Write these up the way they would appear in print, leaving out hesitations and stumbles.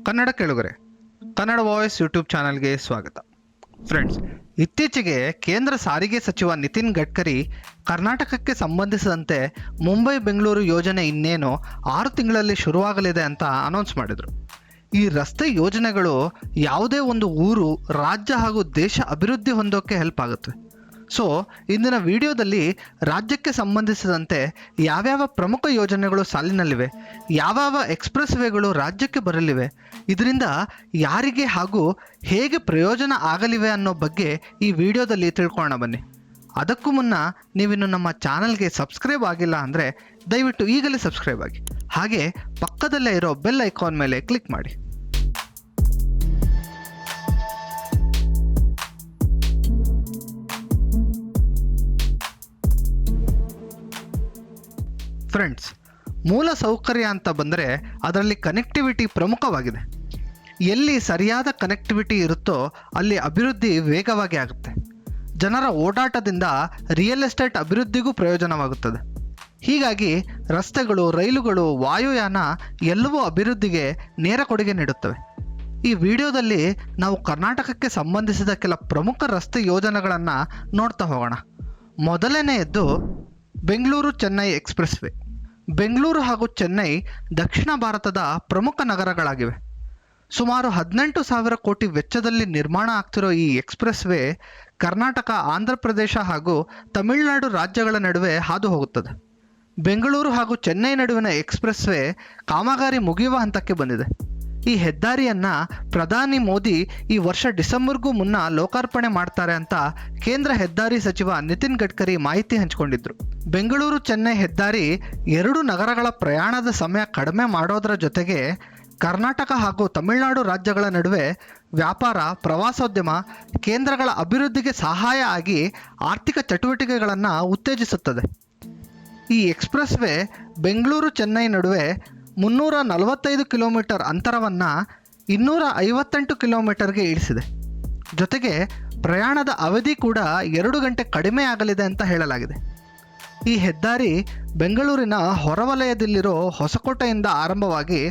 ಕನ್ನಡ ಕೇಳುಗರೆ, Kannada voice YouTube ಚಾನಲ್ಗೆ ಸ್ವಾಗತ. ಫ್ರೆಂಡ್ಸ್, ಇತ್ತೀಚೆಗೆ ಕೇಂದ್ರ ಸಾರಿಗೆ ಸಚಿವ ನಿತಿನ್ ಗಡ್ಕರಿ ಕರ್ನಾಟಕಕ್ಕೆ ಸಂಬಂಧಿಸಿದಂತೆ ಮುಂಬೈ ಬೆಂಗಳೂರು ಯೋಜನೆ ಇನ್ನೇನು 6 ತಿಂಗಳಲ್ಲಿ ಶುರುವಾಗಲಿದೆ ಅಂತ ಅನೌನ್ಸ್ ಮಾಡಿದರು. ಈ ರಸ್ತೆ ಯೋಜನೆಗಳು ಯಾವುದೇ ಒಂದು ಊರು, ರಾಜ್ಯ ಹಾಗೂ ದೇಶ ಅಭಿವೃದ್ಧಿ ಹೊಂದೋಕ್ಕೆ ಹೆಲ್ಪ್ ಆಗುತ್ತೆ. ಸೊ ಇಂದಿನ ವಿಡಿಯೋದಲ್ಲಿ ರಾಜ್ಯಕ್ಕೆ ಸಂಬಂಧಿಸಿದಂತೆ ಯಾವ್ಯಾವ ಪ್ರಮುಖ ಯೋಜನೆಗಳು ಸಾಲಿನಲ್ಲಿವೆ, ಯಾವ್ಯಾವ ಎಕ್ಸ್ಪ್ರೆಸ್ ವೇಗಳು ರಾಜ್ಯಕ್ಕೆ ಬರಲಿವೆ, ಇದರಿಂದ ಯಾರಿಗೆ ಹಾಗೂ ಹೇಗೆ ಪ್ರಯೋಜನ ಆಗಲಿವೆ ಅನ್ನೋ ಬಗ್ಗೆ ಈ ವಿಡಿಯೋದಲ್ಲಿ ತಿಳ್ಕೊಳ್ಳೋಣ ಬನ್ನಿ. ಅದಕ್ಕೂ ಮುನ್ನ ನೀವಿನ್ನು ನಮ್ಮ ಚಾನಲ್ಗೆ ಸಬ್ಸ್ಕ್ರೈಬ್ ಆಗಿಲ್ಲ ಅಂದರೆ ದಯವಿಟ್ಟು ಈಗಲೇ ಸಬ್ಸ್ಕ್ರೈಬ್ ಆಗಿ, ಹಾಗೆ ಪಕ್ಕದಲ್ಲೇ ಇರೋ ಬೆಲ್ ಐಕಾನ್ ಮೇಲೆ ಕ್ಲಿಕ್ ಮಾಡಿ. ಫ್ರೆಂಡ್ಸ್, ಮೂಲ ಸೌಕರ್ಯ ಅಂತ ಬಂದರೆ ಅದರಲ್ಲಿ ಕನೆಕ್ಟಿವಿಟಿ ಪ್ರಮುಖವಾಗಿದೆ. ಎಲ್ಲಿ ಸರಿಯಾದ ಕನೆಕ್ಟಿವಿಟಿ ಇರುತ್ತೋ ಅಲ್ಲಿ ಅಭಿವೃದ್ಧಿ ವೇಗವಾಗಿ ಆಗುತ್ತೆ. ಜನರ ಓಡಾಟದಿಂದ ರಿಯಲ್ ಎಸ್ಟೇಟ್ ಅಭಿವೃದ್ಧಿಗೂ ಪ್ರಯೋಜನವಾಗುತ್ತದೆ. ಹೀಗಾಗಿ ರಸ್ತೆಗಳು, ರೈಲುಗಳು, ವಾಯುಯಾನ ಎಲ್ಲವೂ ಅಭಿವೃದ್ಧಿಗೆ ನೇರ ಕೊಡುಗೆ ನೀಡುತ್ತವೆ. ಈ ವಿಡಿಯೋದಲ್ಲಿ ನಾವು ಕರ್ನಾಟಕಕ್ಕೆ ಸಂಬಂಧಿಸಿದ ಕೆಲ ಪ್ರಮುಖ ರಸ್ತೆ ಯೋಜನೆಗಳನ್ನು ನೋಡ್ತಾ ಹೋಗೋಣ. ಮೊದಲನೆಯದ್ದು ಬೆಂಗಳೂರು ಚೆನ್ನೈ ಎಕ್ಸ್ಪ್ರೆಸ್ ವೇ. ಬೆಂಗಳೂರು ಹಾಗೂ ಚೆನ್ನೈ ದಕ್ಷಿಣ ಭಾರತದ ಪ್ರಮುಖ ನಗರಗಳಾಗಿವೆ. ಸುಮಾರು 18,000 ಕೋಟಿ ವೆಚ್ಚದಲ್ಲಿ ನಿರ್ಮಾಣ ಆಗ್ತಿರೋ ಈ ಎಕ್ಸ್ಪ್ರೆಸ್ ವೇ ಕರ್ನಾಟಕ, ಆಂಧ್ರ ಪ್ರದೇಶ ಹಾಗೂ ತಮಿಳುನಾಡು ರಾಜ್ಯಗಳ ನಡುವೆ ಹಾದು ಹೋಗುತ್ತದೆ. ಬೆಂಗಳೂರು ಹಾಗೂ ಚೆನ್ನೈ ನಡುವಿನ ಎಕ್ಸ್ಪ್ರೆಸ್ ವೇ ಕಾಮಗಾರಿ ಮುಗಿಯುವ ಹಂತಕ್ಕೆ ಬಂದಿದೆ. ಈ ಹೆದ್ದಾರಿಯನ್ನು ಪ್ರಧಾನಿ ಮೋದಿ ಈ ವರ್ಷ ಡಿಸೆಂಬರ್ಗೂ ಮುನ್ನ ಲೋಕಾರ್ಪಣೆ ಮಾಡ್ತಾರೆ ಅಂತ ಕೇಂದ್ರ ಹೆದ್ದಾರಿ ಸಚಿವ ನಿತಿನ್ ಗಡ್ಕರಿ ಮಾಹಿತಿ ಹಂಚಿಕೊಂಡಿದ್ರು. ಬೆಂಗಳೂರು ಚೆನ್ನೈ ಹೆದ್ದಾರಿ ಎರಡು ನಗರಗಳ ಪ್ರಯಾಣದ ಸಮಯ ಕಡಿಮೆ ಮಾಡೋದರ ಜೊತೆಗೆ ಕರ್ನಾಟಕ ಹಾಗೂ ತಮಿಳುನಾಡು ರಾಜ್ಯಗಳ ನಡುವೆ ವ್ಯಾಪಾರ, ಪ್ರವಾಸೋದ್ಯಮ ಕೇಂದ್ರಗಳ ಅಭಿವೃದ್ಧಿಗೆ ಸಹಾಯ ಆಗಿ ಆರ್ಥಿಕ ಚಟುವಟಿಕೆಗಳನ್ನು ಉತ್ತೇಜಿಸುತ್ತದೆ. ಈ ಎಕ್ಸ್ಪ್ರೆಸ್ ವೇ ಬೆಂಗಳೂರು ಚೆನ್ನೈ ನಡುವೆ 345 ಕಿಲೋಮೀಟರ್ ಅಂತರವನ್ನು 258 ಕಿಲೋಮೀಟರ್ಗೆ ಇಳಿಸಿದೆ. ಜೊತೆಗೆ ಪ್ರಯಾಣದ ಅವಧಿ ಕೂಡ 2 ಗಂಟೆ ಕಡಿಮೆ ಆಗಲಿದೆ ಅಂತ ಹೇಳಲಾಗಿದೆ. ಈ ಹೆದ್ದಾರಿ ಬೆಂಗಳೂರಿನ ಹೊರವಲಯದಲ್ಲಿರೋ ಹೊಸಕೋಟೆಯಿಂದ ಆರಂಭವಾಗಿ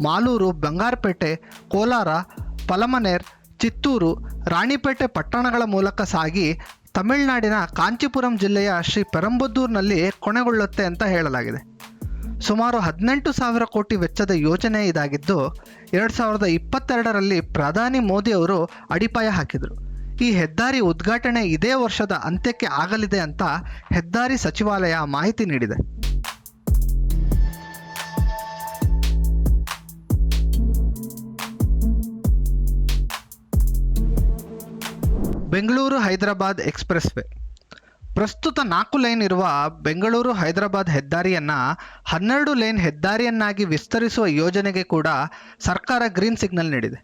ಮಾಲೂರು, ಬಂಗಾರಪೇಟೆ, ಕೋಲಾರ, ಪಲಮನೇರ್, ಚಿತ್ತೂರು, ರಾಣಿಪೇಟೆ ಪಟ್ಟಣಗಳ ಮೂಲಕ ಸಾಗಿ ತಮಿಳುನಾಡಿನ ಕಾಂಚೀಪುರಂ ಜಿಲ್ಲೆಯ ಶ್ರೀ ಪೆರಂಬದೂರಿನಲ್ಲಿ ಕೊನೆಗೊಳ್ಳುತ್ತೆ ಅಂತ ಹೇಳಲಾಗಿದೆ. ಸುಮಾರು 18,000 ಕೋಟಿ ವೆಚ್ಚದ ಯೋಜನೆ ಇದಾಗಿದ್ದು 2022ರಲ್ಲಿ ಪ್ರಧಾನಿ ಮೋದಿ ಅವರು ಅಡಿಪಾಯ ಹಾಕಿದರು. ಈ ಹೆದ್ದಾರಿ ಉದ್ಘಾಟನೆ ಇದೇ ವರ್ಷದ ಅಂತ್ಯಕ್ಕೆ ಆಗಲಿದೆ ಅಂತ ಹೆದ್ದಾರಿ ಸಚಿವಾಲಯ ಮಾಹಿತಿ ನೀಡಿದೆ. Bengaluru Hyderabad express way. ಪ್ರಸ್ತುತ 4 ಲೈನ್ ಇರುವ ಬೆಂಗಳೂರು ಹೈದರಾಬಾದ್ ಹೆದ್ದಾರಿಯನ್ನು 12 ಲೈನ್ ಹೆದ್ದಾರಿಯನ್ನಾಗಿ ವಿಸ್ತರಿಸುವ ಯೋಜನೆಗೆ ಕೂಡ ಸರ್ಕಾರ ಗ್ರೀನ್ ಸಿಗ್ನಲ್ ನೀಡಿದೆ.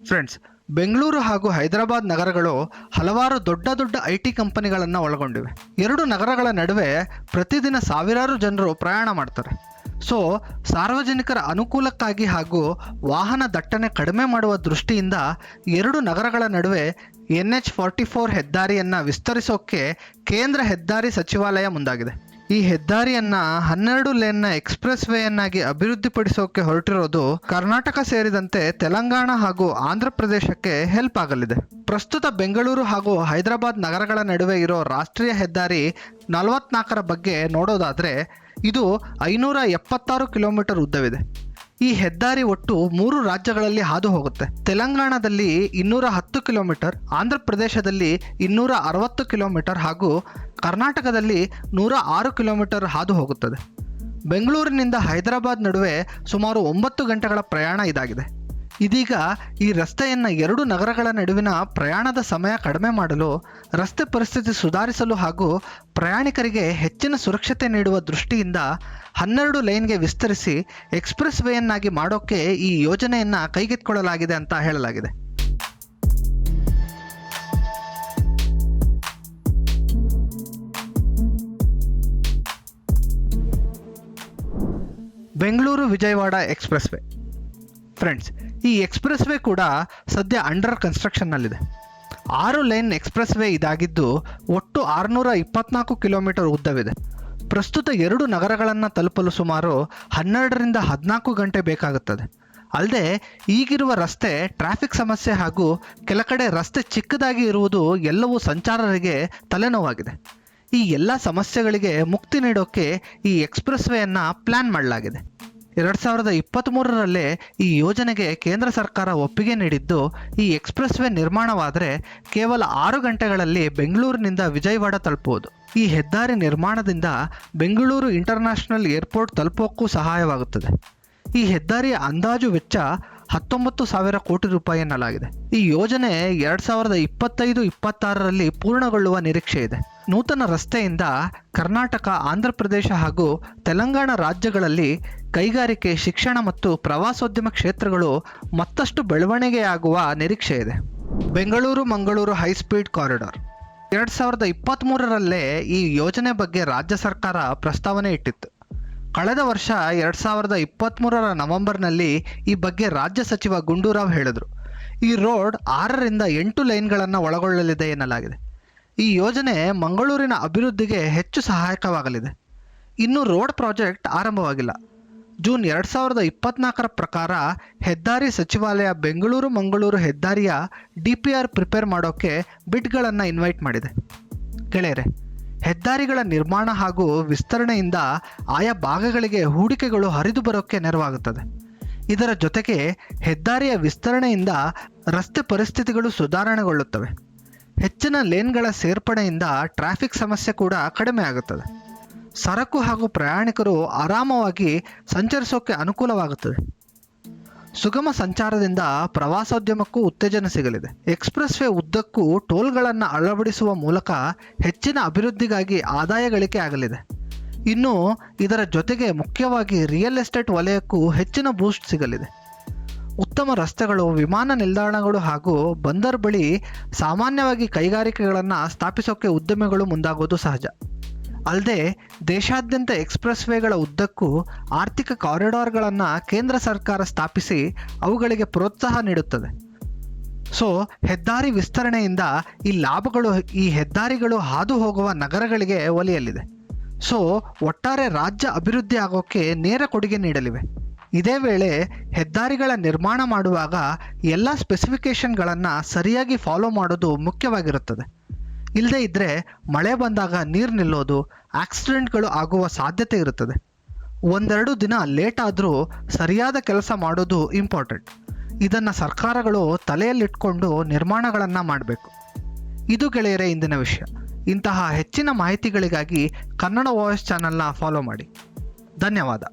ಫ್ರೆಂಡ್ಸ್, ಬೆಂಗಳೂರು ಹಾಗೂ ಹೈದರಾಬಾದ್ ನಗರಗಳು ಹಲವಾರು ದೊಡ್ಡ ದೊಡ್ಡ IT ಕಂಪನಿಗಳನ್ನು ಒಳಗೊಂಡಿವೆ. ಎರಡು ನಗರಗಳ ನಡುವೆ ಪ್ರತಿದಿನ ಸಾವಿರಾರು ಜನರು ಪ್ರಯಾಣ ಮಾಡ್ತಾರೆ. ಸೊ ಸಾರ್ವಜನಿಕರ ಅನುಕೂಲಕ್ಕಾಗಿ ಹಾಗೂ ವಾಹನ ದಟ್ಟಣೆ ಕಡಿಮೆ ಮಾಡುವ ದೃಷ್ಟಿಯಿಂದ ಎರಡು ನಗರಗಳ ನಡುವೆ NH44 ಹೆದ್ದಾರಿಯನ್ನು ವಿಸ್ತರಿಸೋಕ್ಕೆ ಕೇಂದ್ರ ಹೆದ್ದಾರಿ ಸಚಿವಾಲಯ ಮುಂದಾಗಿದೆ. ಈ ಹೆದ್ದಾರಿಯನ್ನು 12 ಲೇನ್ನ ಎಕ್ಸ್ಪ್ರೆಸ್ ವೇಯನ್ನಾಗಿ ಅಭಿವೃದ್ಧಿಪಡಿಸೋಕೆ ಹೊರಟಿರೋದು ಕರ್ನಾಟಕ ಸೇರಿದಂತೆ ತೆಲಂಗಾಣ ಹಾಗೂ ಆಂಧ್ರ ಪ್ರದೇಶಕ್ಕೆ ಹೆಲ್ಪ್ ಆಗಲಿದೆ. ಪ್ರಸ್ತುತ ಬೆಂಗಳೂರು ಹಾಗೂ ಹೈದರಾಬಾದ್ ನಗರಗಳ ನಡುವೆ ಇರೋ ರಾಷ್ಟ್ರೀಯ ಹೆದ್ದಾರಿ 44ರ ಬಗ್ಗೆ ನೋಡೋದಾದರೆ ಇದು 576 ಕಿಲೋಮೀಟರ್ ಉದ್ದವಿದೆ. ಈ ಹೆದ್ದಾರಿ ಒಟ್ಟು 3 ರಾಜ್ಯಗಳಲ್ಲಿ ಹಾದು ಹೋಗುತ್ತೆ. ತೆಲಂಗಾಣದಲ್ಲಿ 210 ಕಿಲೋಮೀಟರ್, ಆಂಧ್ರ ಪ್ರದೇಶದಲ್ಲಿ 260 ಕಿಲೋಮೀಟರ್ ಹಾಗೂ ಕರ್ನಾಟಕದಲ್ಲಿ 106 ಕಿಲೋಮೀಟರ್ ಹಾದು ಹೋಗುತ್ತದೆ. ಬೆಂಗಳೂರಿನಿಂದ ಹೈದರಾಬಾದ್ ನಡುವೆ ಸುಮಾರು 9 ಗಂಟೆಗಳ ಪ್ರಯಾಣ ಇದಾಗಿದೆ. ಇದೀಗ ಈ ರಸ್ತೆಯನ್ನು ಎರಡು ನಗರಗಳ ನಡುವಿನ ಪ್ರಯಾಣದ ಸಮಯ ಕಡಿಮೆ ಮಾಡಲು, ರಸ್ತೆ ಪರಿಸ್ಥಿತಿ ಸುಧಾರಿಸಲು ಹಾಗೂ ಪ್ರಯಾಣಿಕರಿಗೆ ಹೆಚ್ಚಿನ ಸುರಕ್ಷತೆ ನೀಡುವ ದೃಷ್ಟಿಯಿಂದ 12 ಲೈನ್ಗೆ ವಿಸ್ತರಿಸಿ ಎಕ್ಸ್ಪ್ರೆಸ್ ವೇಯನ್ನಾಗಿ ಮಾಡೋಕ್ಕೆ ಈ ಯೋಜನೆಯನ್ನು ಕೈಗೆತ್ತಿಕೊಳ್ಳಲಾಗಿದೆ ಅಂತ ಹೇಳಲಾಗಿದೆ. Bengaluru Vijayawada express way. Friends, ಈ ಎಕ್ಸ್ಪ್ರೆಸ್ ವೇ ಕೂಡ ಸದ್ಯ ಅಂಡರ್ ಕನ್ಸ್ಟ್ರಕ್ಷನ್ನಲ್ಲಿದೆ. 6 ಲೈನ್ ಎಕ್ಸ್ಪ್ರೆಸ್ ವೇ ಇದಾಗಿದ್ದು ಒಟ್ಟು 624 ಕಿಲೋಮೀಟರ್ ಉದ್ದವಿದೆ. ಪ್ರಸ್ತುತ ಎರಡು ನಗರಗಳನ್ನು ತಲುಪಲು ಸುಮಾರು 12ರಿಂದ 14 ಗಂಟೆ ಬೇಕಾಗುತ್ತದೆ. ಅಲ್ಲದೆ ಈಗಿರುವ ರಸ್ತೆ ಟ್ರಾಫಿಕ್ ಸಮಸ್ಯೆ ಹಾಗೂ ಕೆಲ ಕಡೆ ರಸ್ತೆ ಚಿಕ್ಕದಾಗಿ ಇರುವುದು ಎಲ್ಲವೂ ಸಂಚಾರರಿಗೆ ತಲೆನೋವಾಗಿದೆ. ಈ ಎಲ್ಲ ಸಮಸ್ಯೆಗಳಿಗೆ ಮುಕ್ತಿ ನೀಡೋಕ್ಕೆ ಈ ಎಕ್ಸ್ಪ್ರೆಸ್ ವೇಯನ್ನು ಪ್ಲ್ಯಾನ್ ಮಾಡಲಾಗಿದೆ. 2023ರಲ್ಲೇ ಈ ಯೋಜನೆಗೆ ಕೇಂದ್ರ ಸರ್ಕಾರ ಒಪ್ಪಿಗೆ ನೀಡಿದ್ದು, ಈ ಎಕ್ಸ್ಪ್ರೆಸ್ ವೇ ನಿರ್ಮಾಣವಾದರೆ ಕೇವಲ 6 ಗಂಟೆಗಳಲ್ಲಿ ಬೆಂಗಳೂರಿನಿಂದ ವಿಜಯವಾಡ ತಲುಪುವುದು. ಈ ಹೆದ್ದಾರಿ ನಿರ್ಮಾಣದಿಂದ ಬೆಂಗಳೂರು ಇಂಟರ್ನ್ಯಾಷನಲ್ ಏರ್ಪೋರ್ಟ್ ತಲುಪೋಕ್ಕೂ ಸಹಾಯವಾಗುತ್ತದೆ. ಈ ಹೆದ್ದಾರಿಯ ಅಂದಾಜು ವೆಚ್ಚ 19,000 ಕೋಟಿ ರೂಪಾಯಿ ಎನ್ನಲಾಗಿದೆ. ಈ ಯೋಜನೆ 2025-26ರಲ್ಲಿ ಪೂರ್ಣಗೊಳ್ಳುವ ನಿರೀಕ್ಷೆ ಇದೆ. ನೂತನ ರಸ್ತೆಯಿಂದ ಕರ್ನಾಟಕ, ಆಂಧ್ರ ಪ್ರದೇಶ ಹಾಗೂ ತೆಲಂಗಾಣ ರಾಜ್ಯಗಳಲ್ಲಿ ಕೈಗಾರಿಕೆ, ಶಿಕ್ಷಣ ಮತ್ತು ಪ್ರವಾಸೋದ್ಯಮ ಕ್ಷೇತ್ರಗಳು ಮತ್ತಷ್ಟು ಬೆಳವಣಿಗೆಯಾಗುವ ನಿರೀಕ್ಷೆ ಇದೆ. ಬೆಂಗಳೂರು ಮಂಗಳೂರು ಹೈಸ್ಪೀಡ್ ಕಾರಿಡಾರ್ 2023ರಲ್ಲೇ ಈ ಯೋಜನೆ ಬಗ್ಗೆ ರಾಜ್ಯ ಸರ್ಕಾರ ಪ್ರಸ್ತಾವನೆ ಇಟ್ಟಿತ್ತು. ಕಳೆದ ವರ್ಷ 2023ರ ನವೆಂಬರ್ನಲ್ಲಿ ಈ ಬಗ್ಗೆ ರಾಜ್ಯ ಸಚಿವ ಗುಂಡೂರಾವ್ ಹೇಳಿದರು. ಈ ರೋಡ್ 6ರಿಂದ 8 ಲೈನ್ಗಳನ್ನು ಒಳಗೊಳ್ಳಲಿದೆ ಎನ್ನಲಾಗಿದೆ. ಈ ಯೋಜನೆ ಮಂಗಳೂರಿನ ಅಭಿವೃದ್ಧಿಗೆ ಹೆಚ್ಚು ಸಹಾಯಕವಾಗಲಿದೆ. ಇನ್ನು ರೋಡ್ ಪ್ರಾಜೆಕ್ಟ್ ಆರಂಭವಾಗಿಲ್ಲ. ಜೂನ್ 2024ರ ಪ್ರಕಾರ ಹೆದ್ದಾರಿ ಸಚಿವಾಲಯ ಬೆಂಗಳೂರು ಮಂಗಳೂರು ಹೆದ್ದಾರಿಯ DPR ಪ್ರಿಪೇರ್ ಮಾಡೋಕ್ಕೆ ಬಿಡ್ಗಳನ್ನು ಇನ್ವೈಟ್ ಮಾಡಿದೆ. ಗೆಳೆಯರೆ, ಹೆದ್ದಾರಿಗಳ ನಿರ್ಮಾಣ ಹಾಗೂ ವಿಸ್ತರಣೆಯಿಂದ ಆಯಾ ಭಾಗಗಳಿಗೆ ಹೂಡಿಕೆಗಳು ಹರಿದು ಬರೋಕ್ಕೆ ನೆರವಾಗುತ್ತದೆ. ಇದರ ಜೊತೆಗೆ ಹೆದ್ದಾರಿಯ ವಿಸ್ತರಣೆಯಿಂದ ರಸ್ತೆ ಪರಿಸ್ಥಿತಿಗಳು ಸುಧಾರಣೆಗೊಳ್ಳುತ್ತವೆ. ಹೆಚ್ಚಿನ ಲೇನ್ಗಳ ಸೇರ್ಪಡೆಯಿಂದ ಟ್ರಾಫಿಕ್ ಸಮಸ್ಯೆ ಕೂಡ ಕಡಿಮೆ ಆಗುತ್ತದೆ. ಸರಕು ಹಾಗೂ ಪ್ರಯಾಣಿಕರು ಆರಾಮವಾಗಿ ಸಂಚರಿಸೋಕ್ಕೆ ಅನುಕೂಲವಾಗುತ್ತದೆ. ಸುಗಮ ಸಂಚಾರದಿಂದ ಪ್ರವಾಸೋದ್ಯಮಕ್ಕೂ ಉತ್ತೇಜನ ಸಿಗಲಿದೆ. ಎಕ್ಸ್ಪ್ರೆಸ್ ವೇ ಉದ್ದಕ್ಕೂ ಟೋಲ್ಗಳನ್ನು ಅಳವಡಿಸುವ ಮೂಲಕ ಹೆಚ್ಚಿನ ಅಭಿವೃದ್ಧಿಗಾಗಿ ಆದಾಯ ಗಳಿಕೆ ಆಗಲಿದೆ. ಇನ್ನು ಇದರ ಜೊತೆಗೆ ಮುಖ್ಯವಾಗಿ ರಿಯಲ್ ಎಸ್ಟೇಟ್ ವಲಯಕ್ಕೂ ಹೆಚ್ಚಿನ ಬೂಸ್ಟ್ ಸಿಗಲಿದೆ. ಉತ್ತಮ ರಸ್ತೆಗಳು, ವಿಮಾನ ನಿಲ್ದಾಣಗಳು ಹಾಗೂ ಬಂದರ್ ಬಳಿ ಸಾಮಾನ್ಯವಾಗಿ ಕೈಗಾರಿಕೆಗಳನ್ನು ಸ್ಥಾಪಿಸೋಕ್ಕೆ ಉದ್ಯಮಿಗಳು ಮುಂದಾಗೋದು ಸಹಜ. ಅಲ್ಲದೆ ದೇಶಾದ್ಯಂತ ಎಕ್ಸ್ಪ್ರೆಸ್ ವೇಗಳ ಉದ್ದಕ್ಕೂ ಆರ್ಥಿಕ ಕಾರಿಡಾರ್ಗಳನ್ನು ಕೇಂದ್ರ ಸರ್ಕಾರ ಸ್ಥಾಪಿಸಿ ಅವುಗಳಿಗೆ ಪ್ರೋತ್ಸಾಹ ನೀಡುತ್ತದೆ. ಸೊ ಹೆದ್ದಾರಿ ವಿಸ್ತರಣೆಯಿಂದ ಈ ಲಾಭಗಳು ಈ ಹೆದ್ದಾರಿಗಳು ಹಾದು ಹೋಗುವ ನಗರಗಳಿಗೆ ಒಲಿಯಲಿದೆ. ಸೊ ಒಟ್ಟಾರೆ ರಾಜ್ಯ ಅಭಿವೃದ್ಧಿ ಆಗೋಕ್ಕೆ ನೇರ ಕೊಡುಗೆ ನೀಡಲಿವೆ. ಇದೇ ವೇಳೆ ಹೆದ್ದಾರಿಗಳ ನಿರ್ಮಾಣ ಮಾಡುವಾಗ ಎಲ್ಲ ಸ್ಪೆಸಿಫಿಕೇಷನ್ಗಳನ್ನು ಸರಿಯಾಗಿ ಫಾಲೋ ಮಾಡೋದು ಮುಖ್ಯವಾಗಿರುತ್ತದೆ. ಇಲ್ಲದೇ ಇದ್ದರೆ ಮಳೆ ಬಂದಾಗ ನೀರು ನಿಲ್ಲೋದು, ಆಕ್ಸಿಡೆಂಟ್ಗಳು ಆಗುವ ಸಾಧ್ಯತೆ ಇರುತ್ತದೆ. 1-2 ದಿನ ಲೇಟ್ ಆದರೂ ಸರಿಯಾದ ಕೆಲಸ ಮಾಡೋದು ಇಂಪಾರ್ಟೆಂಟ್. ಇದನ್ನು ಸರ್ಕಾರಗಳು ತಲೆಯಲ್ಲಿಟ್ಕೊಂಡು ನಿರ್ಮಾಣಗಳನ್ನು ಮಾಡಬೇಕು. ಇದು ಗೆಳೆಯರೇ ಇಂದಿನ ವಿಷಯ. ಇಂತಹ ಹೆಚ್ಚಿನ ಮಾಹಿತಿಗಳಿಗಾಗಿ ಕನ್ನಡ ವಾಯ್ಸ್ ಚಾನಲ್ನ ಫಾಲೋ ಮಾಡಿ. ಧನ್ಯವಾದ.